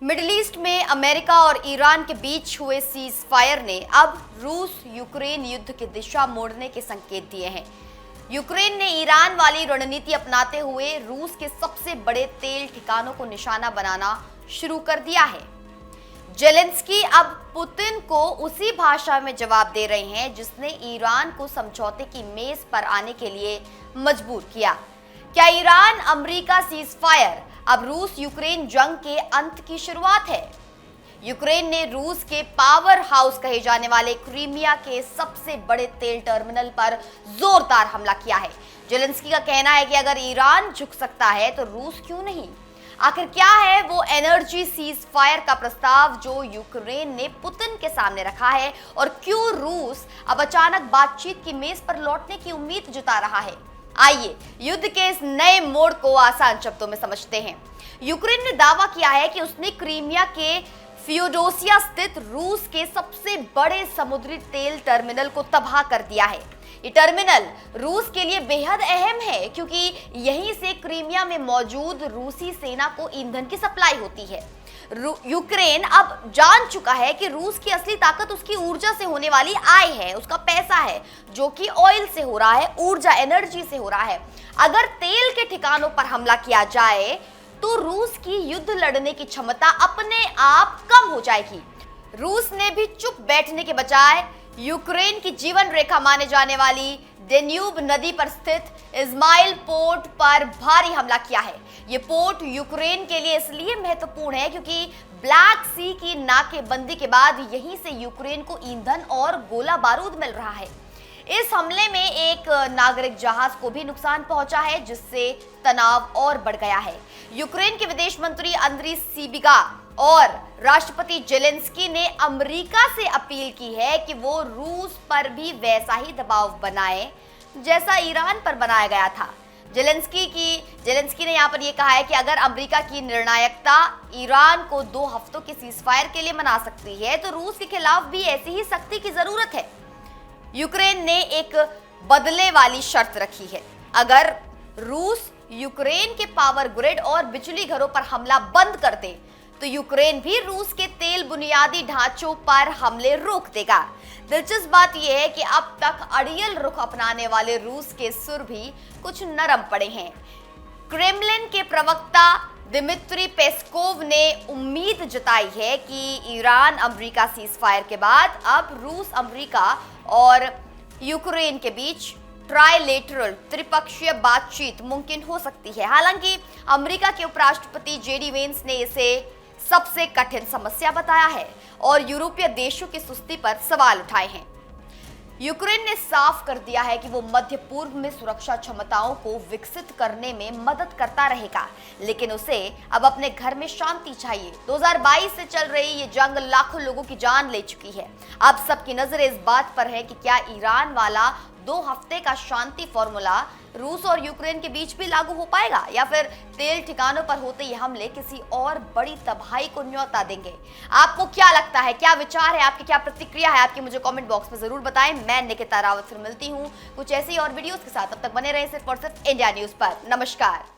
Middle east में America और Iran के बीच हुए सीज फायर ने अब रूस यूक्रेन युद्ध की दिशा मोड़ने के संकेत दिए हैं। यूक्रेन ने ईरान वाली रणनीति अपनाते हुए रूस के सबसे बड़े तेल ठिकानों को निशाना बनाना शुरू कर दिया है। जेलेंस्की अब पुतिन को उसी भाषा में जवाब दे रहे हैं जिसने ईरान को समझौते की मेज पर आने के लिए मजबूर किया। क्या ईरान अमेरिका सीज फायर अब रूस यूक्रेन जंग के अंत की शुरुआत है? यूक्रेन ने रूस के पावर हाउस कहे जाने वाले क्रीमिया के सबसे बड़े तेल टर्मिनल पर जोरदार हमला किया है। जेलेंस्की का कहना है कि अगर ईरान झुक सकता है तो रूस क्यों नहीं। आखिर क्या है वो एनर्जी सीज फायर का प्रस्ताव जो यूक्रेन ने पुतिन के सामने रखा है और क्यों रूस अब अचानक बातचीत की मेज पर लौटने की उम्मीद जता रहा है? आइए युद्ध के इस नए मोड़ को आसान शब्दों में समझते हैं। यूक्रेन ने दावा किया है कि उसने क्रीमिया के फ्योडोसिया स्थित रूस के सबसे बड़े समुद्री तेल टर्मिनल को तबाह कर दिया है। ये टर्मिनल रूस के लिए बेहद अहम है क्योंकि यहीं से क्रीमिया में मौजूद रूसी सेना को ईंधन की सप्लाई होती है। यूक्रेन अब जान चुका है कि रूस की असली ताकत उसकी ऊर्जा से होने वाली आय है, उसका पैसा है जो कि ऑयल से हो रहा है, ऊर्जा एनर्जी से हो रहा है। अगर तेल के ठिकानों पर हमला किया जाए तो रूस की युद्ध लड़ने की क्षमता अपने आप कम हो जाएगी। रूस ने भी चुप बैठने के बजाय यूक्रेन की जीवन रेखा माने जाने वाली डेन्यूब नदी पर स्थित इज़माइल पोर्ट पर भारी हमला किया है। ये पोर्ट यूक्रेन के लिए इसलिए महत्वपूर्ण है क्योंकि ब्लैक सी की नाकेबंदी के बाद यहीं से यूक्रेन को ईंधन और गोला बारूद मिल रहा है। इस हमले में एक नागरिक जहाज को भी नुकसान पहुंचा है जिससे तनाव और बढ़ गया है। यूक्रेन के विदेश मंत्री अंद्री सीबिगा और राष्ट्रपति जेलेंस्की ने अमेरिका से अपील की है कि वो रूस पर भी वैसा ही दबाव बनाए जैसा ईरान पर बनाया गया था। जेलेंस्की ने यहाँ पर ये कहा है कि अगर अमेरिका की निर्णायकता ईरान को 2 हफ्तों के सीजफायर के लिए मना सकती है तो रूस के खिलाफ भी ऐसी ही सख्ती की जरूरत है। यूक्रेन ने एक बदले वाली शर्त रखी है। अगर रूस यूक्रेन के पावर ग्रिड और बिजली घरों पर हमला बंद कर दे तो यूक्रेन भी रूस के तेल बुनियादी ढांचों पर हमले रोक देगा। दिलचस्प बात यह है कि अब तक अड़ियल रुख अपनाने वाले रूस के सुर भी कुछ नरम पड़े हैं। क्रेमलिन के प्रवक्ता दिमित्री पेस्कोव ने उम्मीद जताई है कि ईरान अमेरिका सीजफायर के बाद अब रूस, अमेरिका और यूक्रेन के बीच ट्राइलेटरल त्रिपक्षीय बातचीत मुमकिन हो सकती है। हालांकि अमेरिका के उपराष्ट्रपति जेडी वेंस ने इसे सबसे कठिन समस्या बताया है और यूरोपीय देशों की सुस्ती पर सवाल उठाए हैं। यूक्रेन ने साफ कर दिया है कि वो मध्य पूर्व में सुरक्षा क्षमताओं को विकसित करने में मदद करता रहेगा, लेकिन उसे अब अपने घर में शांति चाहिए। 2022 से चल रही ये जंग लाखों लोगों की जान ले चुकी है। अब सबकी नजर इस बात पर है कि क्या ईरान वाला 2 हफ्ते का शांति फॉर्मूला रूस और यूक्रेन के बीच भी लागू हो पाएगा या फिर तेल ठिकानों पर होते ये हमले किसी और बड़ी तबाही को न्योता देंगे। आपको क्या लगता है, क्या विचार है, आपकी क्या प्रतिक्रिया है, आपकी मुझे कमेंट बॉक्स में जरूर बताएं। मैं निकिता रावत फिर मिलती हूँ कुछ ऐसी और वीडियोस के साथ। तब तक बने रहे सिर्फ और सिर्फ इंडिया न्यूज पर। नमस्कार।